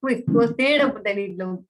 Uy, costero, puterito.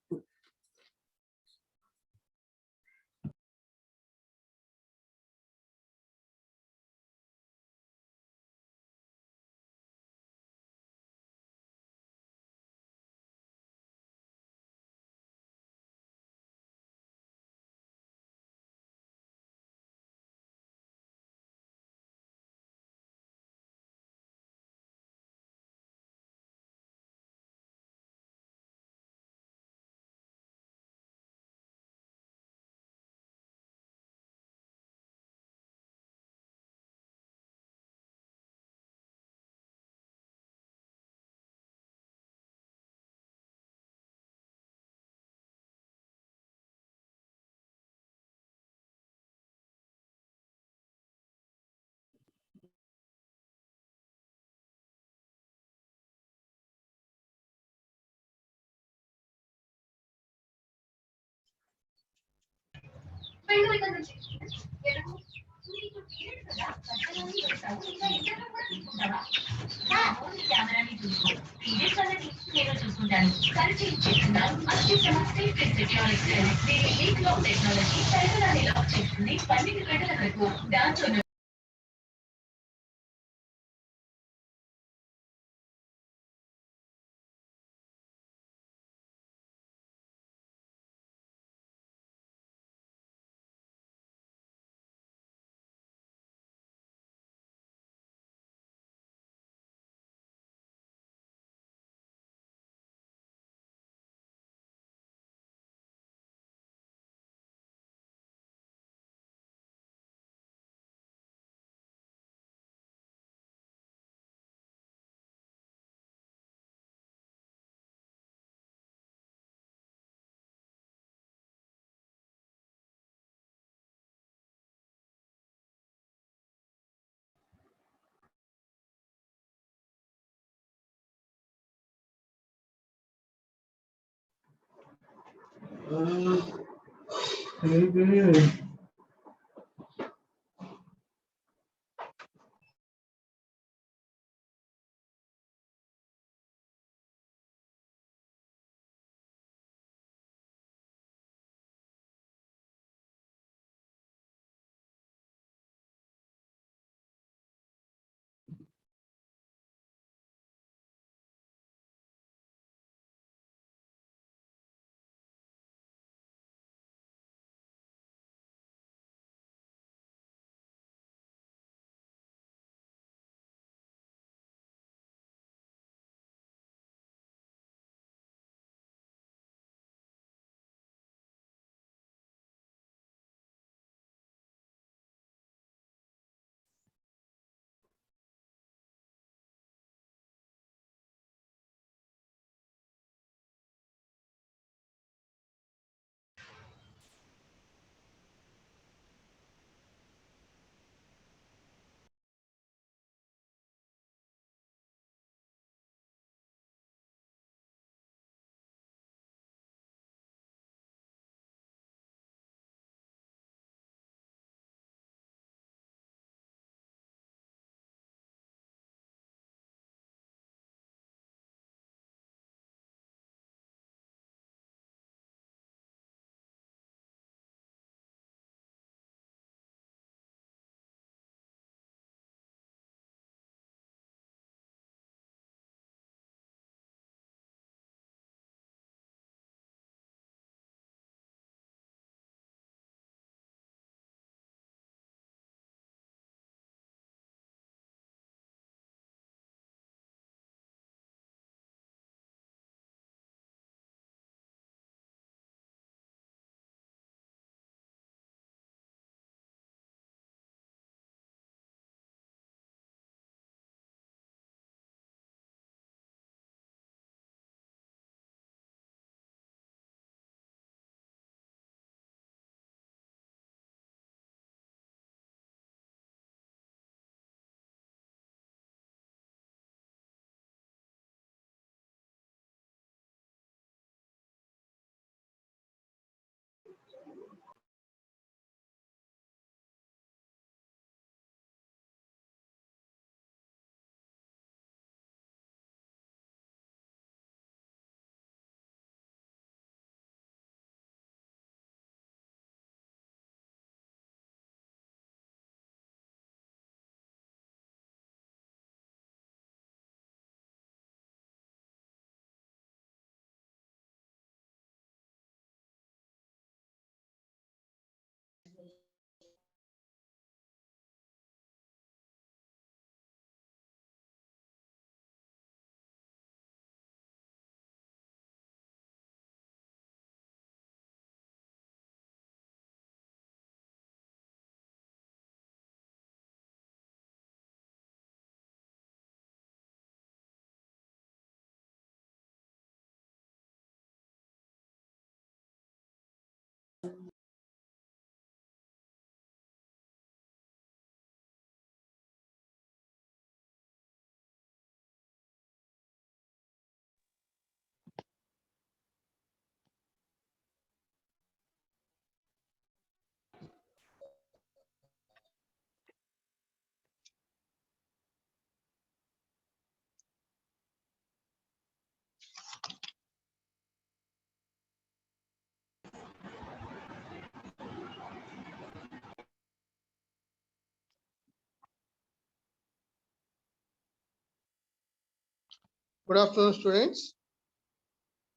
Good afternoon, students.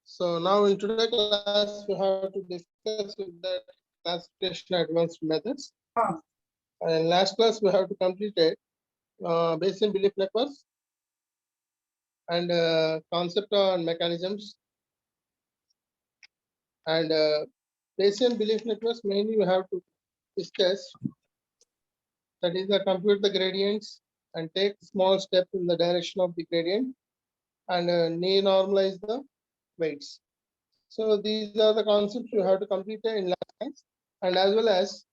So now in today's class, we have to discuss with the classification advanced methods. And last class, we have to complete it Bayesian belief networks and concept on mechanisms. And Bayesian belief networks mainly we have to discuss, that is, compute the gradients and take small step in the direction of the gradient and normalize the weights. So these are the concepts you have to complete in last class, and as well as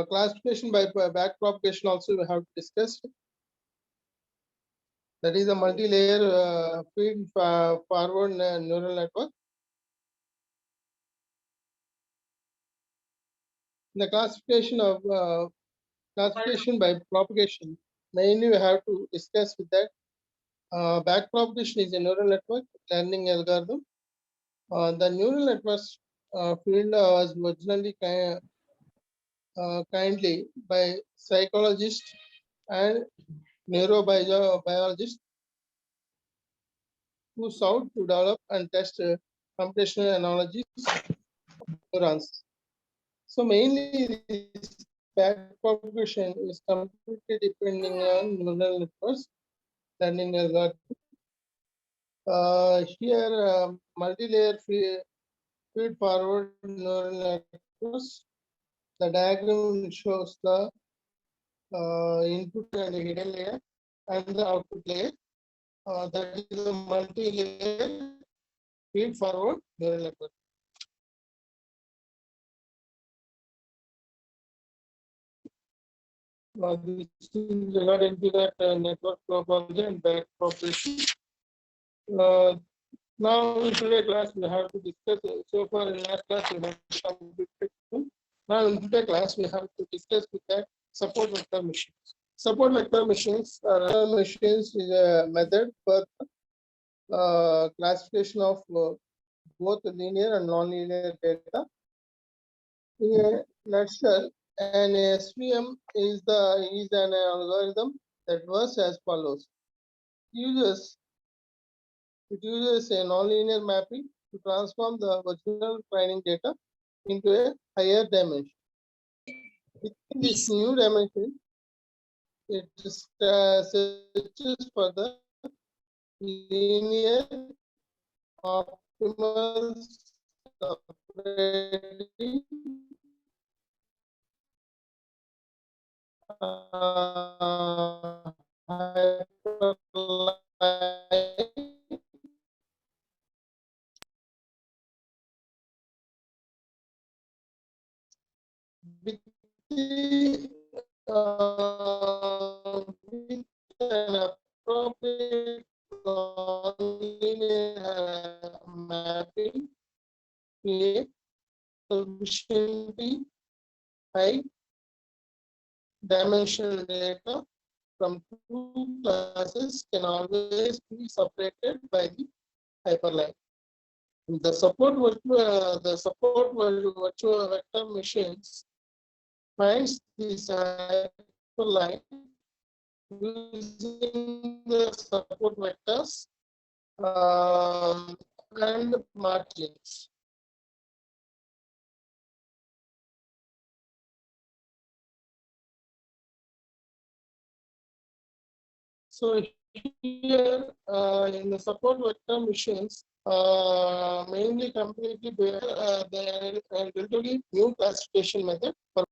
classification by back propagation also we have discussed. That is a multi-layer feed forward neural network. The classification by propagation, mainly we have to discuss with that. Back propagation is a neural network learning algorithm. The neural networks field was originally kindly by psychologists and neurobiologists who sought to develop and test computational analogies of neurons. So mainly this backpropagation is completely depending on neural networks learning algorithm. Here multi-layer feed forward neural networks. The diagram shows the input and hidden layer and the output layer. That is a multi-layer feed forward neural network. This is regarding to that network topology and back propagation. Uh, Now in today's class we have to discuss. So far in last class we have completed. Now in today's class we have to discuss with that support vector machines. Support vector machines is a method for classification of both linear and non-linear data. In a nutshell, an SVM is an algorithm that works as follows. Uses It uses a nonlinear mapping to transform the original training data into a higher dimension. Within this new dimension, it searches for the linear optimal separating hyperline with an appropriate mapping to a sufficiently high dimensional data from two classes can always be separated by the hyperline. Virtual vector machines finds this hyperline using the support vectors and margins. So here in the support vector machines, mainly completely they are a relatively new classification method for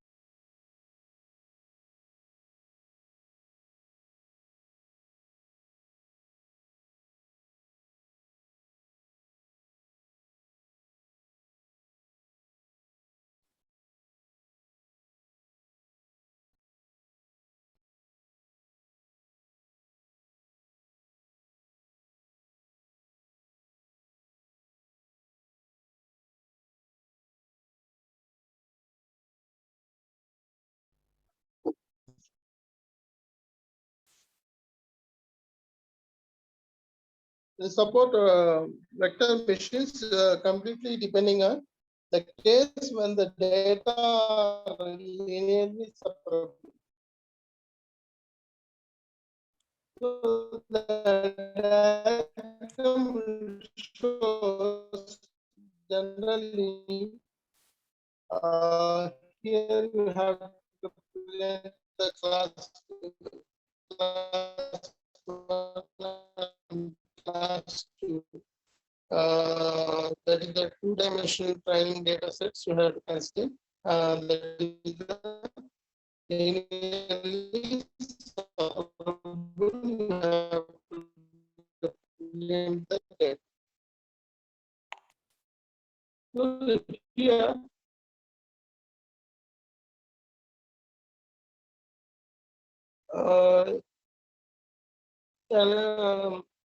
the support vector machines completely depending on the case when the data are linearly separable. So the diagram shows generally here you have to present the class one, class two. That is the two-dimensional training data sets you have to consider. That is the linearly separable, you have to represent the data. So here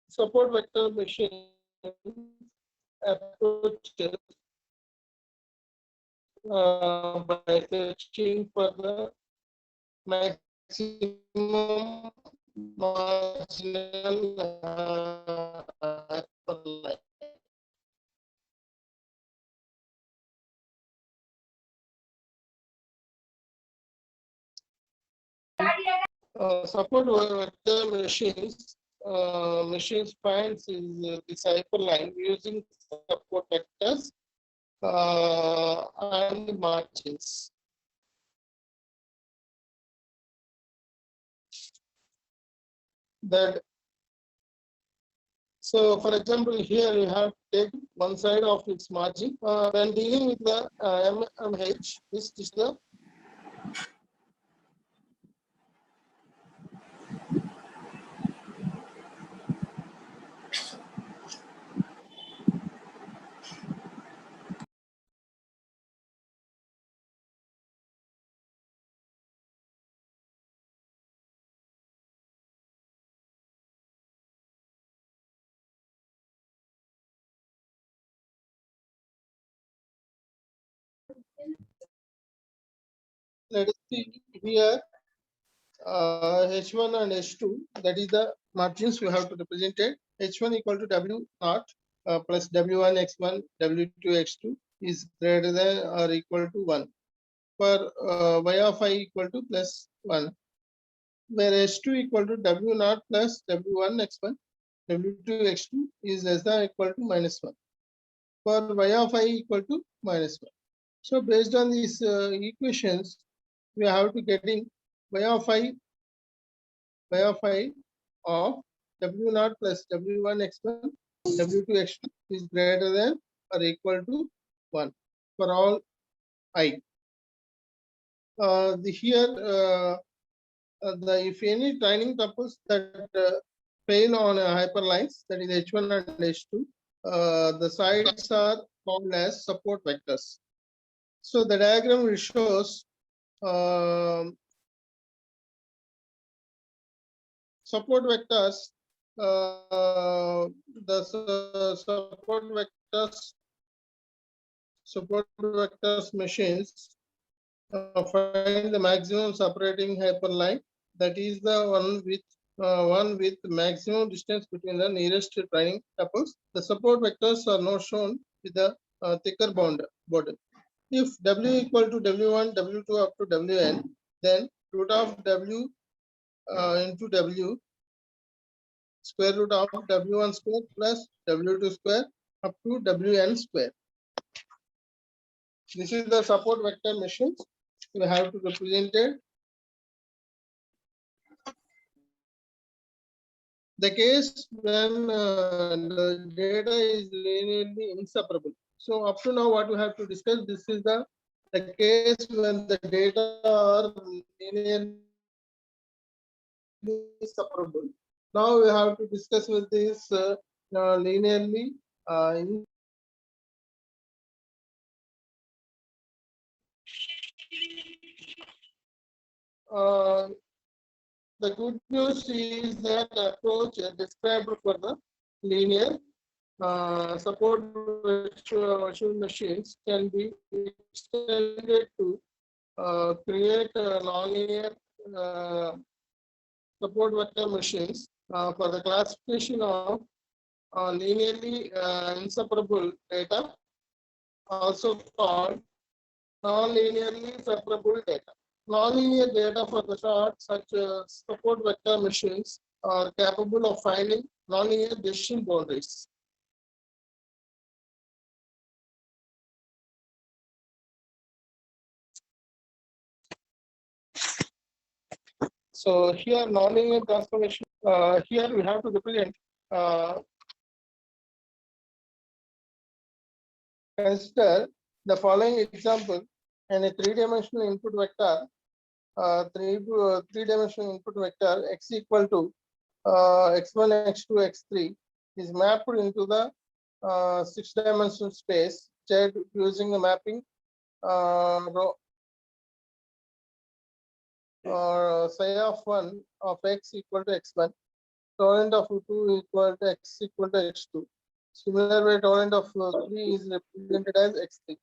support vector machine approaches by searching for the maximum marginal hyperlink. Support vector machines finds is this hyperline using support vectors and margins. That so, for example, here you have to take one side of its margin. When dealing with the MMH, this is the let us see here H1 and H2, that is the margins we have to represent it. H1 equal to W naught plus W1 X1 W2 X2 is greater than or equal to 1 for Y of I equal to plus 1, where H2 equal to W naught plus W1 X1 W2 X2 is less than or equal to minus 1 for Y of I equal to minus 1. So based on these equations, we have to getting Y of I of W0 plus W1 X1 W2 X2 is greater than or equal to 1 for all I. If any training tuples that fail on hyperlines, that is H1 and H2, the sides are called as support vectors. So the diagram will shows support vectors. The support vectors machines find the maximum separating hyperline. That is the one with maximum distance between the nearest training tuples. The support vectors are now shown with the thicker border. If W equal to W1, W2 up to Wn, then root of W into W square root of W1 square plus W2 square up to Wn square. This is the support vector machines we have to represent it. The case when the data is linearly inseparable. So up to now what we have to discuss, this is the case when the data are linearly separable. Now we have to discuss with this linearly the good news is that the approach described for the linear support virtual machines can be extended to create nonlinear support vector machines for the classification of linearly inseparable data, also called non-linearly separable data. Nonlinear data for the short such support vector machines are capable of finding nonlinear decision boundaries. So here nonlinear transformation, here we have to represent, consider the following example and a three-dimensional input vector, three-dimensional input vector x equal to x1, x2, x3 is mapped into the six-dimensional space Z using the mapping psi of 1 of x equal to x1, torrent of 2 equal to x equal to x2. Similar way, torrent of 3 is represented as x3,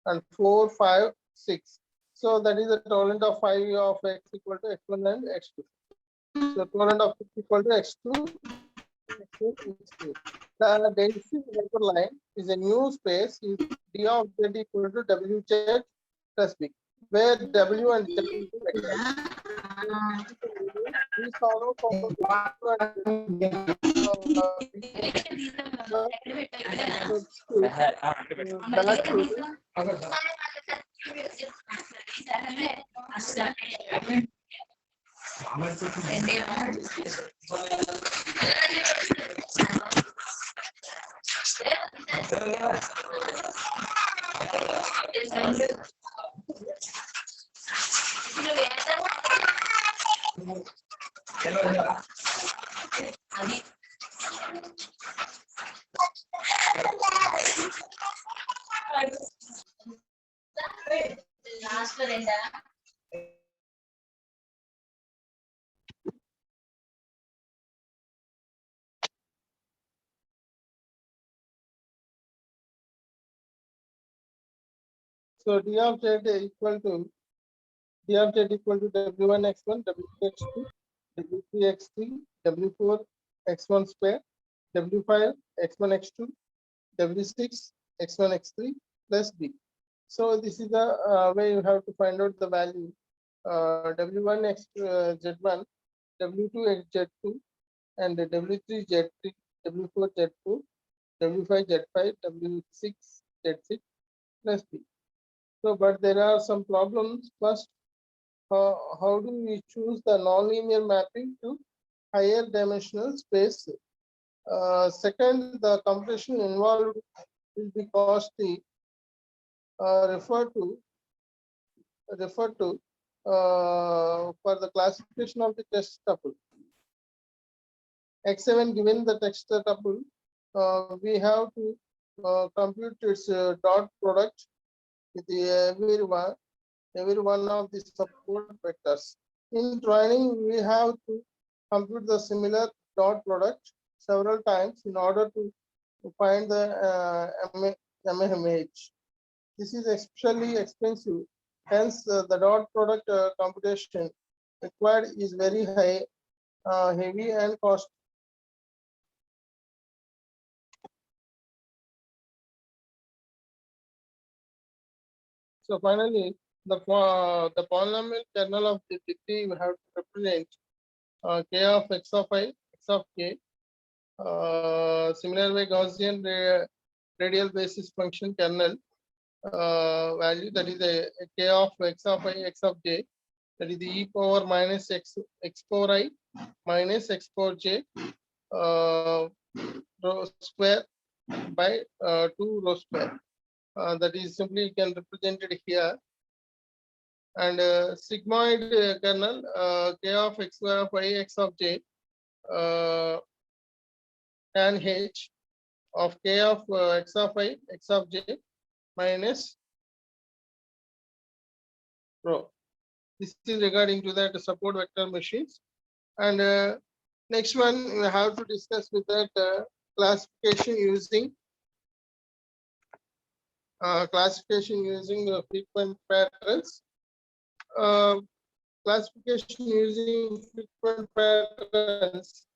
and 4, 5, 6. So that is the torrent of 5 of x equal to x1 and x2. So torrent of 6 equal to x2, x2. The density vector line is a new space is d of z equal to wz plus b, where w and z is vectors. We solve for so d of z equal to w1 x1, w2 x2, w3 x3, w4 x1 square, w5 x1 x2, w6 x1 x3 plus b. So this is the way you have to find out the value w1 x z1, w2 x z2, and w3 z3, w4 z4, w5 z5, w6 z6 plus b. So, but there are some problems. First, how do we choose the nonlinear mapping to higher dimensional space? Second, the computation involved will be costly. Refer to for the classification of the test tuple. X7 given the text tuple, we have to compute its dot product with every one of the support vectors. In training, we have to compute the similar dot product several times in order to find the MMH. This is especially expensive. Hence, the dot product computation required is very high, heavy and costly. So finally, the polynomial kernel of the degree we have to represent k of x of I, x of k. Similar way, Gaussian radial basis function kernel value, that is a k of x of I, x of j, that is the e power minus x power I minus x power j rho square by 2 rho square. That is simply can represent it here. And sigmoid kernel k of x of I, x of j tan h of k of x of I, x of j minus rho. This is regarding to that support vector machines. And next one we have to discuss with that classification using frequent patterns. Classification using frequent patterns.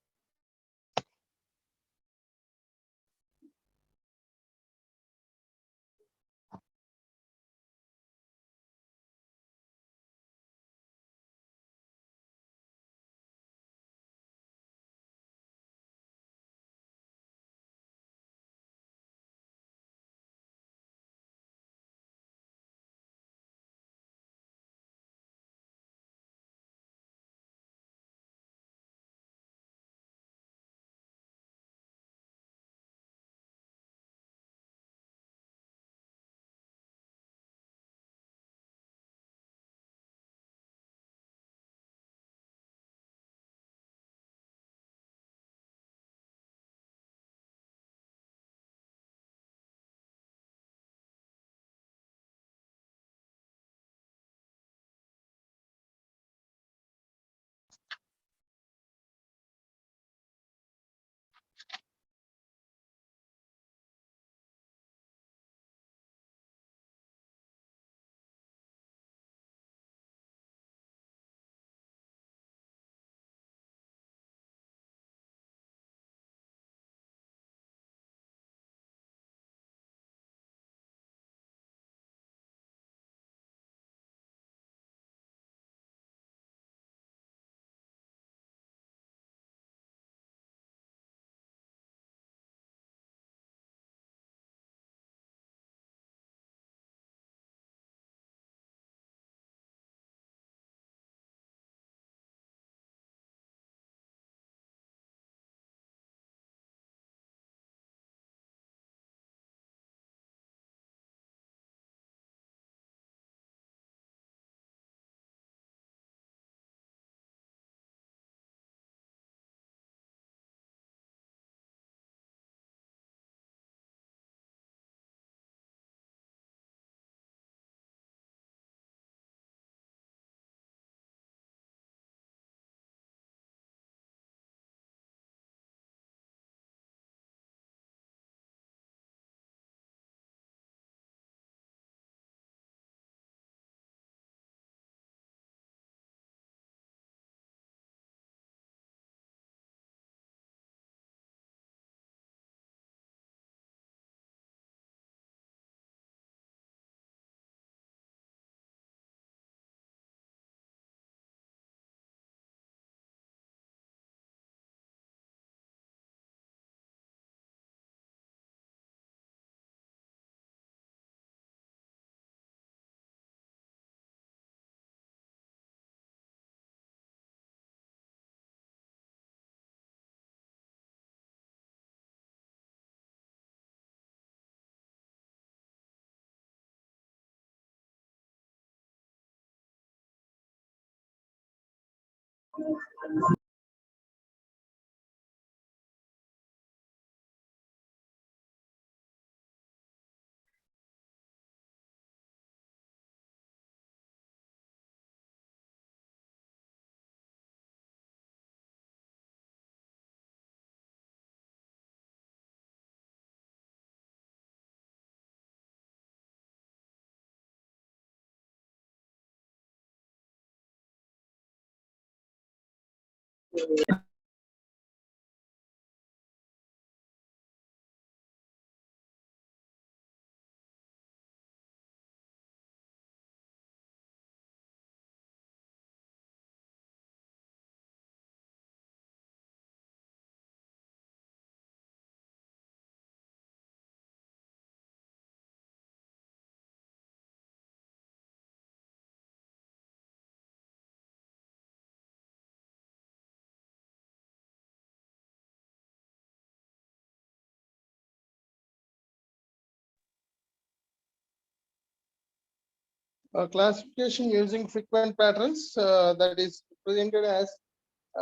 Classification using frequent patterns, that is presented as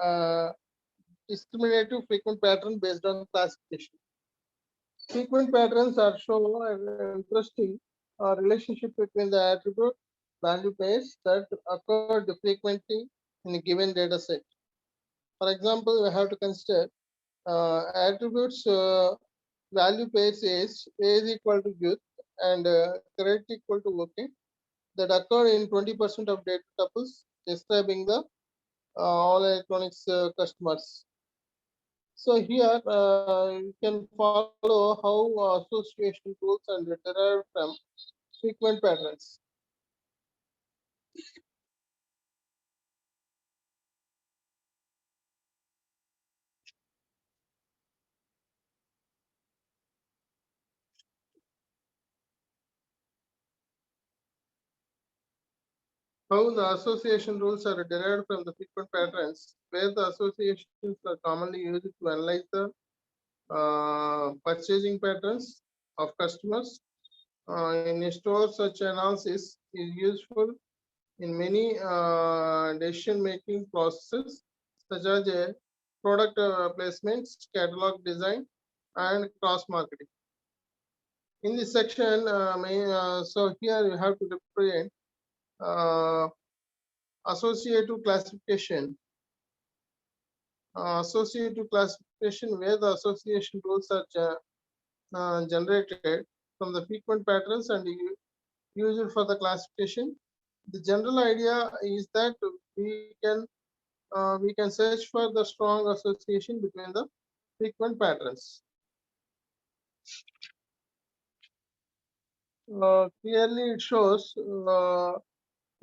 uh, discriminative frequent pattern based on classification. Frequent patterns are show an interesting relationship between the attribute value pairs that occurred frequently in a given data set. For example, we have to consider attributes value pairs A is equal to youth and correct equal to okay that occur in 20% of data tuples describing the all electronics customers. So here you can follow how association rules and derived from frequent patterns. How the association rules are derived from the frequent patterns, where the associations are commonly used to analyze the purchasing patterns of customers. In a store, such analysis is useful in many decision-making processes, such as product placements, catalog design, and cross-marketing. In this section, so here you have to represent uh, associative classification. Associative classification, where the association rules are generated from the frequent patterns and used for the classification. The general idea is that we can search for the strong association between the frequent patterns. Clearly, it shows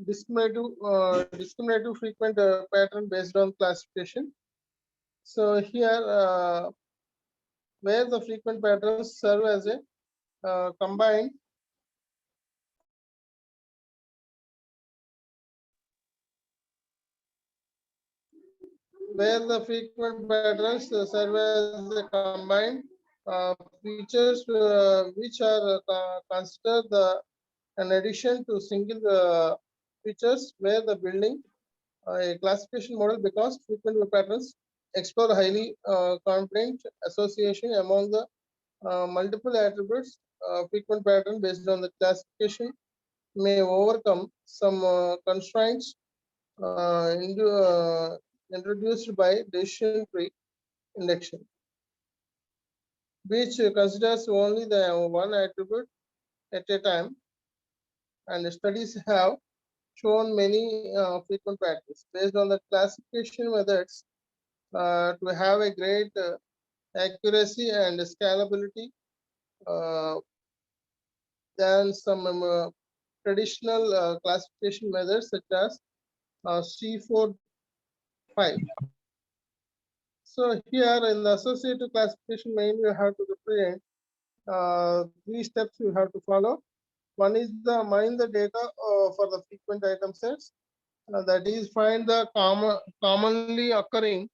discriminative frequent pattern based on classification. So here, where the frequent patterns serve as a combined where the frequent patterns serve as a combined features which are considered an addition to single features where the building a classification model because frequent patterns explore highly confident association among the multiple attributes. Frequent pattern based on the classification may overcome some constraints introduced by decision tree induction, which considers only the one attribute at a time, and studies have shown many frequent patterns based on the classification methods to have a great accuracy and scalability uh, than some traditional classification methods such as C4-5. So here in the associative classification main you have to represent three steps you have to follow. One is the mine the data for the frequent item sets. That is find the commonly occurring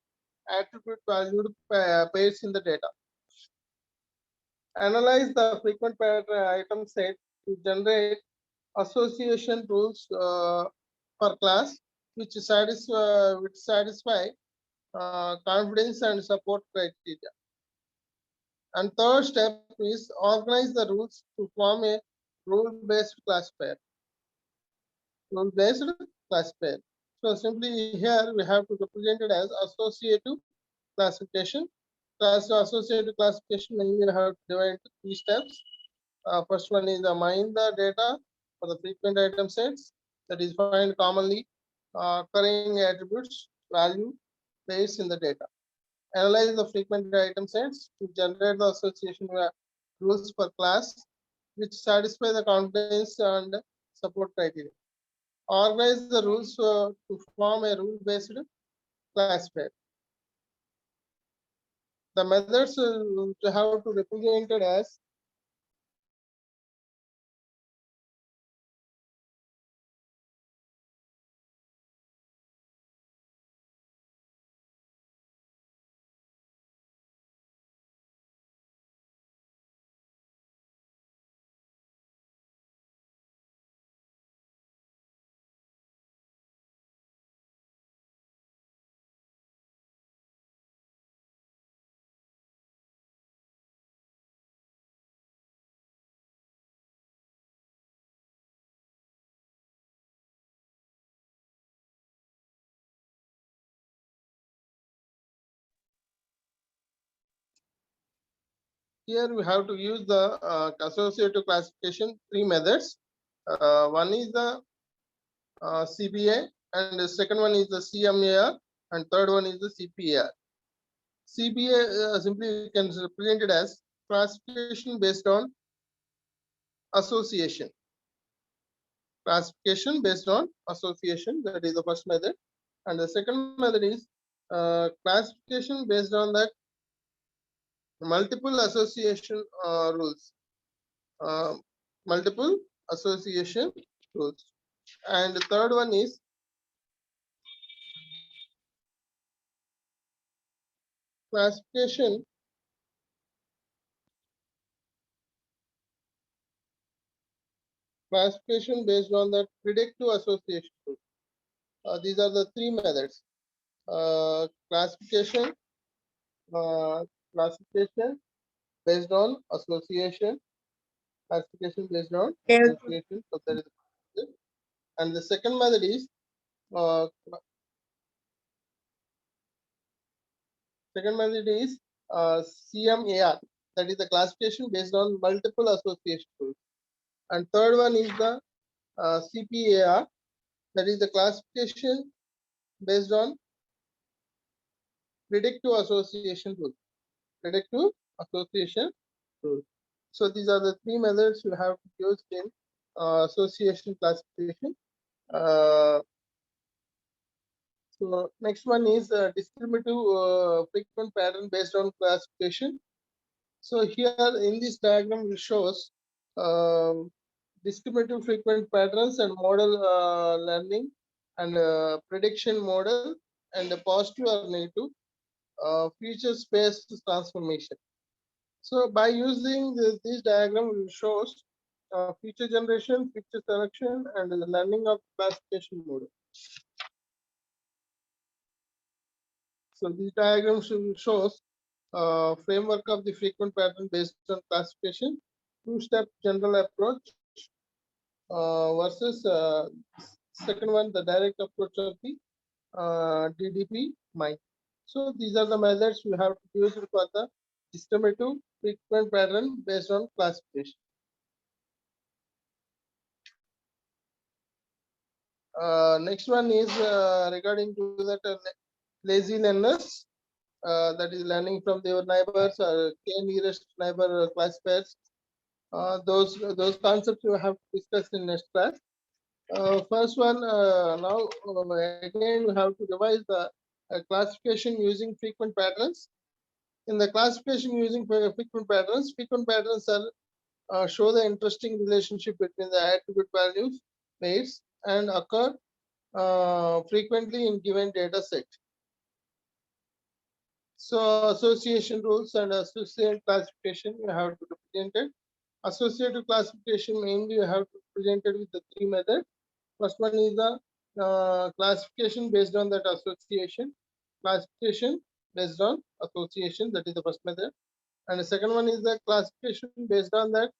attribute valued pairs in the data. Analyze the frequent pattern item set to generate association rules per class. which satisfy confidence and support criteria. And third step is organize the rules to form a rule-based classifier. Rule-based classifier. So simply here we have to represent it as associative classification. Associative classification mainly we have to divide into three steps. First one is mine the data for the frequent item sets, that is find commonly occurring attributes, value, pairs in the data. Analyze the frequent item sets to generate the association rules per class which satisfy the confidence and support criteria. Organize the rules to form a rule-based classifier. The methods have to represent it as here we have to use the associative classification three methods. One is the CBA, and the second one is the CMAR, and third one is the CPAR. CBA simply can represent it as classification based on association. Classification based on association, that is the first method, and the second method is classification based on the multiple association rules. Multiple association rules, and the third one is classification based on the predictive association rule. These are the three methods: classification classification based on association, classification based on Okay. association. So that is the first method. And the second method is uh, CMAR, that is the classification based on multiple association rules. And third one is the CPAR, that is the classification based on predictive association rule. Predictive association rule. So these are the three methods you have used in association classification. So next one is discriminative frequent pattern based on classification. So here in this diagram it shows discriminative frequent patterns and model learning and prediction model and a positive or negative feature space transformation. So by using this diagram, it shows feature generation, feature selection, and the learning of classification model. So this diagram shows framework of the frequent pattern based on classification, two-step general approach versus second one, the direct approach of the DDP mine. So these are the methods we have to use for the discriminative frequent pattern based on classification. Next one is regarding to that lazy learners, that is learning from their neighbors or k nearest neighbor classifiers. Those concepts you have to discuss in next class. First one, now again we have to revise the classification using frequent patterns. In the classification using frequent patterns are show the interesting relationship between the attribute values, pairs, and occur frequently in given data set. So association rules and associative classification you have to represent it. Associative classification mainly you have to present it with the three methods. First one is the classification based on that association. Classification based on association, that is the first method. And the second one is the classification based on that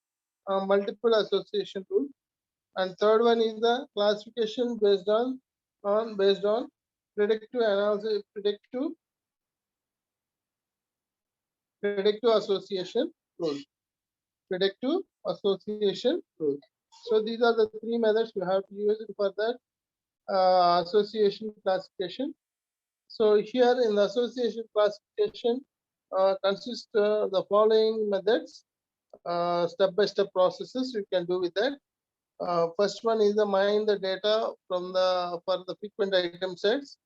multiple association rule. And third one is the classification based on predictive analysis, predictive association rule. Predictive association rule. So these are the three methods you have to use it for that association classification. So here in the association classification consists the following methods, step-by-step processes you can do with that. First one is the mine the data from the for the frequent item sets.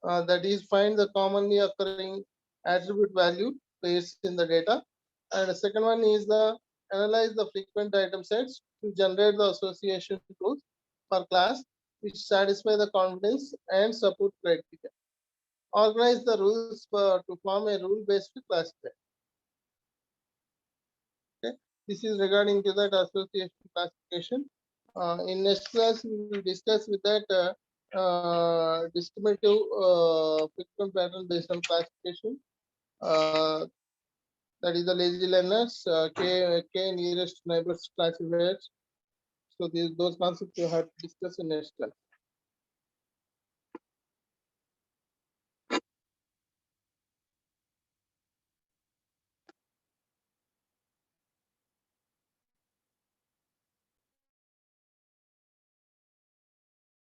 That is find the commonly occurring attribute value pairs in the data. And the second one is the analyze the frequent item sets to generate the association rules per class which satisfy the confidence and support criteria. Organize the rules to form a rule-based classifier. Okay, this is regarding to that association classification. In next class, we will discuss with that discriminative frequent pattern based on classification. That is the lazy learners, k nearest neighbors classifiers. So those concepts you have to discuss in next class.